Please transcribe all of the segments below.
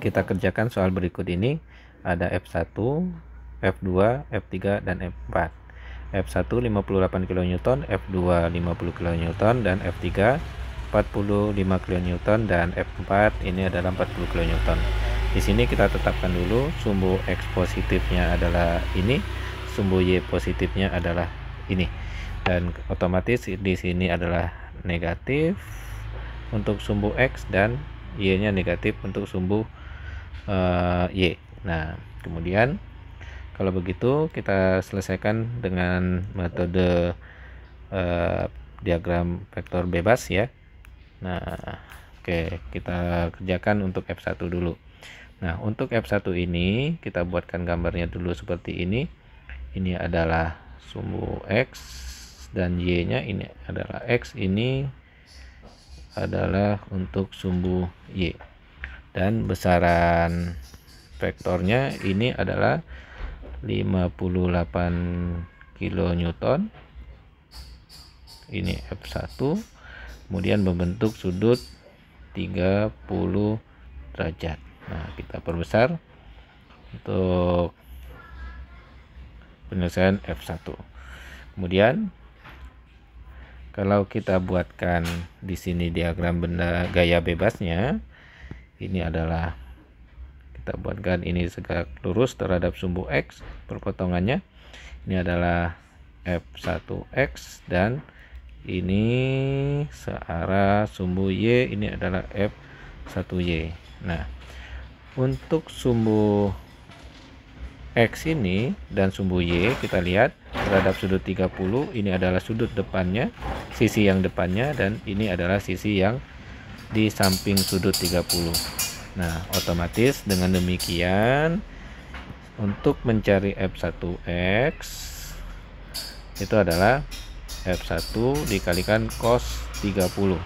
kita kerjakan soal berikut ini. Ada F1, F2, F3, dan F4. F1 58 kN, F2 50 kN, dan F3 45 kN, dan F4 ini adalah 40 kN. Di sini kita tetapkan dulu sumbu X positifnya adalah ini, sumbu Y positifnya adalah ini, dan otomatis di sini adalah negatif untuk sumbu X dan Y-nya negatif untuk sumbu Y. Nah, kemudian kalau begitu kita selesaikan dengan metode diagram vektor bebas ya. Nah, oke, kita kerjakan untuk F1 dulu. Nah, untuk F1 ini kita buatkan gambarnya dulu seperti ini. Ini adalah sumbu X dan Y-nya, ini adalah X, ini adalah untuk sumbu Y. Dan besaran vektornya ini adalah 58 kN. Ini F1, kemudian membentuk sudut 30 derajat. Nah, kita perbesar untuk penyelesaian F1. Kemudian kalau kita buatkan di sini diagram benda gaya bebasnya, ini adalah kita buatkan ini tegak lurus terhadap sumbu X, perpotongannya ini adalah F1X, dan ini searah sumbu Y, ini adalah F1Y. Nah, untuk sumbu X ini dan sumbu Y kita lihat terhadap sudut 30, ini adalah sudut depannya, sisi yang depannya, dan ini adalah sisi yang di samping sudut 30. Nah, otomatis dengan demikian untuk mencari F1X itu adalah F1 dikalikan cos 30.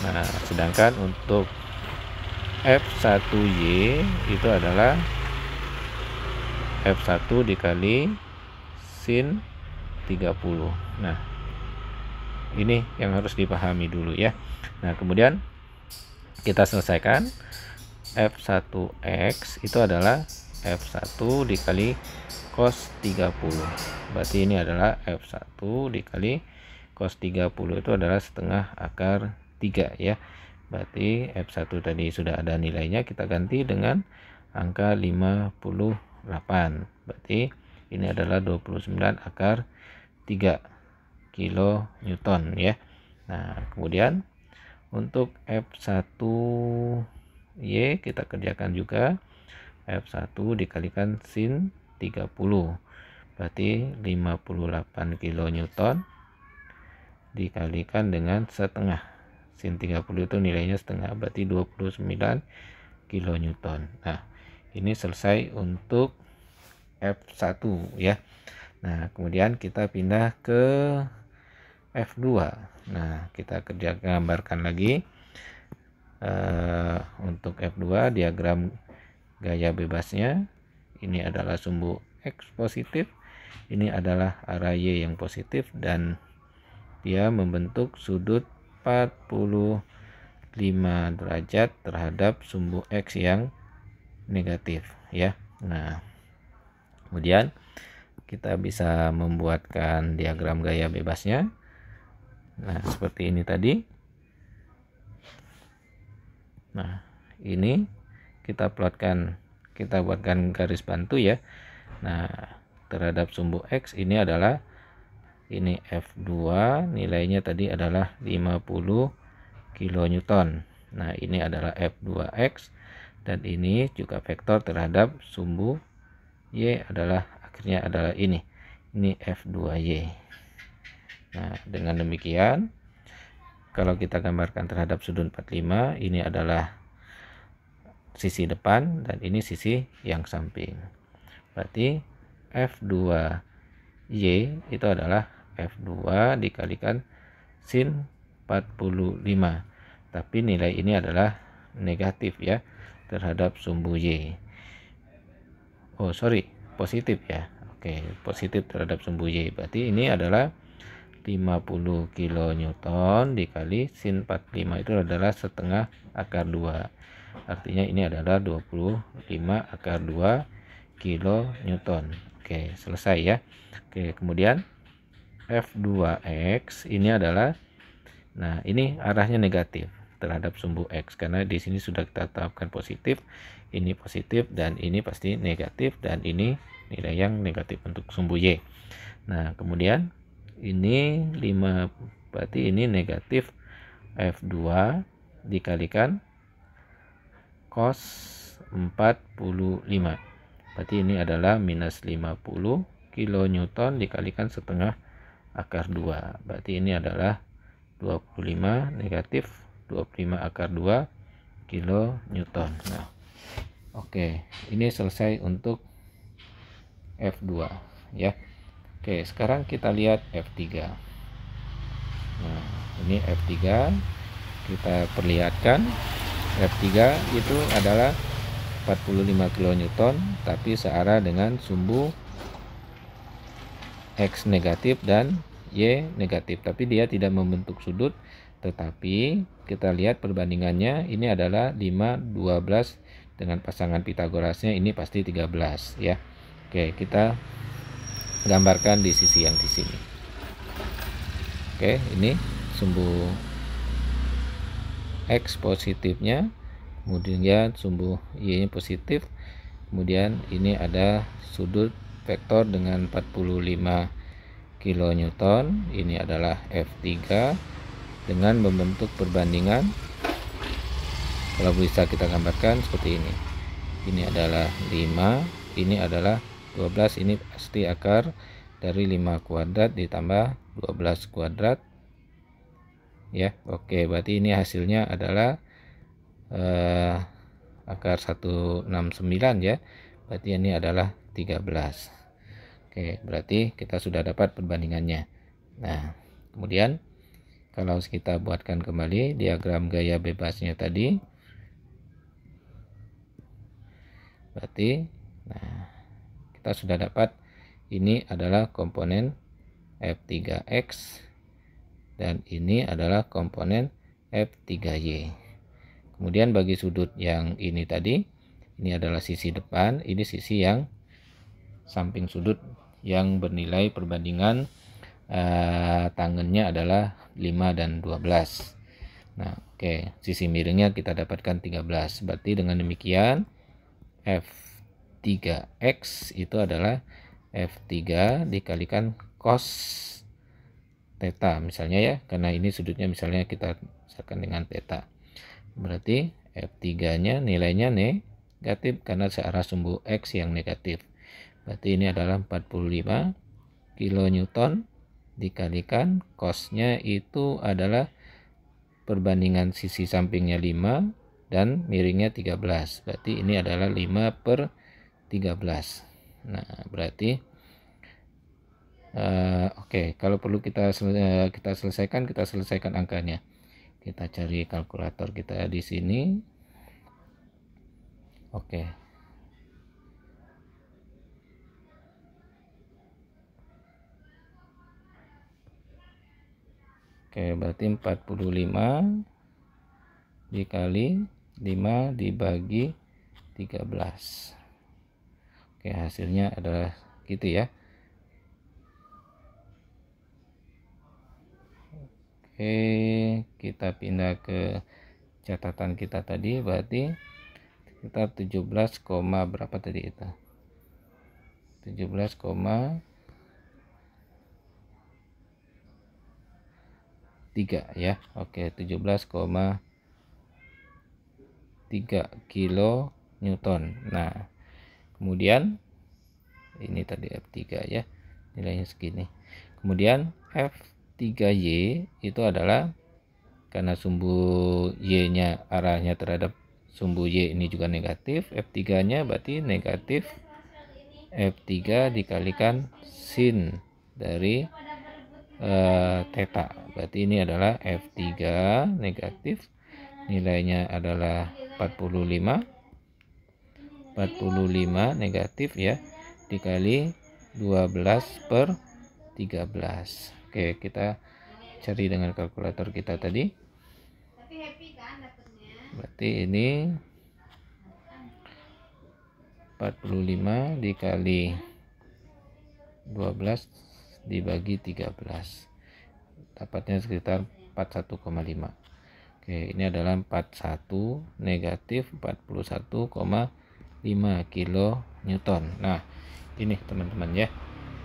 Nah, sedangkan untuk F1Y itu adalah F1 dikali sin 30. Nah, ini yang harus dipahami dulu ya. Nah, kemudian kita selesaikan. F1X itu adalah F1 dikali cos 30. Berarti ini adalah F1 dikali cos 30 itu adalah setengah akar 3 ya. Berarti F1 tadi sudah ada nilainya, kita ganti dengan angka 58. Berarti ini adalah 29 akar 3 kN ya. Nah, kemudian untuk F1Y kita kerjakan juga. F1 dikalikan sin 30. Berarti 58 kN dikalikan dengan setengah. Sin 30 itu nilainya setengah, berarti 29 kN. Nah, ini selesai untuk F1 ya. Nah, kemudian kita pindah ke F2. Nah, kita gambarkan lagi untuk F2 diagram gaya bebasnya. Ini adalah sumbu X positif, ini adalah arah Y yang positif, dan dia membentuk sudut 45 derajat terhadap sumbu X yang negatif ya. Nah, kemudian kita bisa membuatkan diagram gaya bebasnya. Nah, seperti ini tadi. Nah, ini kita buatkan garis bantu ya. Nah, terhadap sumbu X ini adalah ini F2, nilainya tadi adalah 50 kN. Nah, ini adalah F2X, dan ini juga vektor terhadap sumbu Y adalah akhirnya adalah ini F2Y. Nah, dengan demikian kalau kita gambarkan terhadap sudut 45, ini adalah sisi depan dan ini sisi yang samping. Berarti F2Y itu adalah F2 dikalikan sin 45. Tapi nilai ini adalah negatif ya terhadap sumbu Y. Oh, sorry, positif ya. Oke, positif terhadap sumbu Y. Berarti ini adalah 50 kN dikali sin 45 itu adalah setengah akar 2. Artinya ini adalah 25 akar 2 kilonewton. Oke, selesai ya. Oke, kemudian F2X ini adalah, nah ini arahnya negatif terhadap sumbu X, karena di sini sudah kita tetapkan positif, ini positif dan ini pasti negatif, dan ini nilai yang negatif untuk sumbu Y. Nah, kemudian ini 5, berarti ini negatif F2 dikalikan cos 45. Berarti ini adalah minus 50 kilonewton dikalikan setengah akar 2. Berarti ini adalah 25 negatif 25 akar 2 kilonewton. Nah, oke, ini selesai untuk F2 ya. Oke, sekarang kita lihat F3. Nah, ini F3 kita perlihatkan. F3 itu adalah 45 kilonewton tapi searah dengan sumbu X negatif dan Y negatif, tapi dia tidak membentuk sudut. Tetapi kita lihat perbandingannya, ini adalah 5, 12 dengan pasangan Pitagorasnya ini pasti 13 ya. Oke, kita gambarkan di sisi yang di sini. Oke, ini sumbu X positifnya, kemudian sumbu Y positif, kemudian ini ada sudut vektor dengan 45 kilonewton. Ini adalah F3 dengan membentuk perbandingan. Kalau bisa kita gambarkan seperti ini. Ini adalah 5, ini adalah 12, ini pasti akar dari 5 kuadrat ditambah 12 kuadrat ya. Oke, berarti ini hasilnya adalah akar 169 ya. Berarti ini adalah 13. Oke, berarti kita sudah dapat perbandingannya. Nah, kemudian kalau kita buatkan kembali diagram gaya bebasnya tadi, berarti nah, kita sudah dapat ini adalah komponen F3X dan ini adalah komponen F3Y. Kemudian bagi sudut yang ini tadi, ini adalah sisi depan, ini sisi yang samping sudut yang bernilai perbandingan tangennya adalah 5 dan 12. Nah, oke, sisi miringnya kita dapatkan 13. Berarti dengan demikian F3X itu adalah F3 dikalikan cos theta misalnya ya, karena ini sudutnya misalnya kita misalkan dengan theta. Berarti F3-nya nilainya negatif karena searah sumbu X yang negatif. Berarti ini adalah 45 kilonewton dikalikan cosnya itu adalah perbandingan sisi sampingnya 5 dan miringnya 13. Berarti ini adalah 5/13. Nah, berarti oke, kalau perlu kita selesaikan angkanya. Kita cari kalkulator kita di sini. Oke. Oke, berarti 45 dikali 5 dibagi 13. Oke, hasilnya adalah gitu ya. Oke, kita pindah ke catatan kita tadi, berarti kita 17, berapa tadi itu? 17,3 ya. Oke, 17,3 kilo Newton. Nah, kemudian ini tadi F3 ya, nilainya segini. Kemudian F3Y itu adalah karena sumbu Y-nya arahnya terhadap sumbu Y ini juga negatif, F3-nya berarti negatif F3 dikalikan sin dari theta. Berarti ini adalah F3 negatif, nilainya adalah 45 negatif ya, dikali 12/13. Oke, kita cari dengan kalkulator kita tadi. Berarti ini 45 dikali 12 dibagi 13, dapatnya sekitar 41,5. Oke, ini adalah 41 negatif 41,5 kilo Newton. Nah, ini teman-teman ya.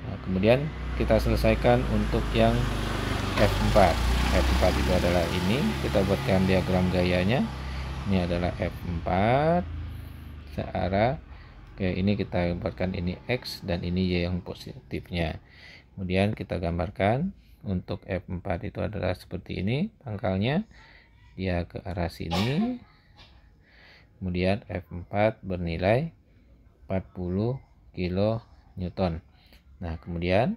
Nah, kemudian kita selesaikan untuk yang F4. F4 itu adalah ini, kita buatkan diagram gayanya. Ini adalah F4 searah. Oke, ini kita buatkan ini X dan ini Y yang positifnya. Kemudian kita gambarkan untuk F4 itu adalah seperti ini pangkalnya, dia ke arah sini. Kemudian F4 bernilai 40 kilo Newton. Nah, kemudian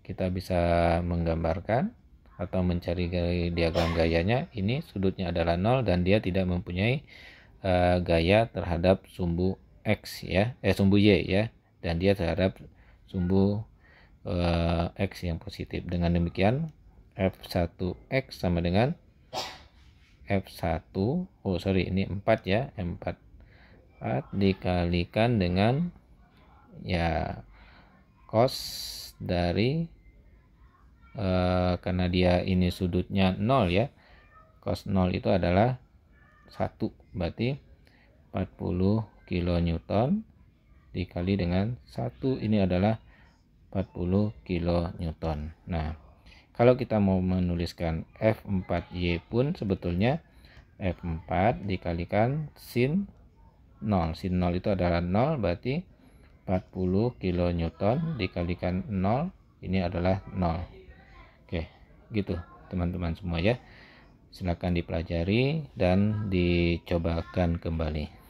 kita bisa menggambarkan atau mencari diagram gayanya. Ini sudutnya adalah 0 dan dia tidak mempunyai gaya terhadap sumbu X ya, sumbu Y ya, dan dia terhadap sumbu X yang positif. Dengan demikian F1X sama dengan F1, ini 4 ya, M4 dikalikan dengan ya cos dari karena dia ini sudutnya 0 ya, cos 0 itu adalah 1, berarti 40 kilonewton dikali dengan 1, ini adalah 40 kilonewton. Nah, kalau kita mau menuliskan F4Y pun sebetulnya F4 dikalikan sin 0. Sin 0 itu adalah 0, berarti 40 kilonewton dikalikan 0, ini adalah 0. Oke, gitu teman-teman semua ya. Silakan dipelajari dan dicobakan kembali.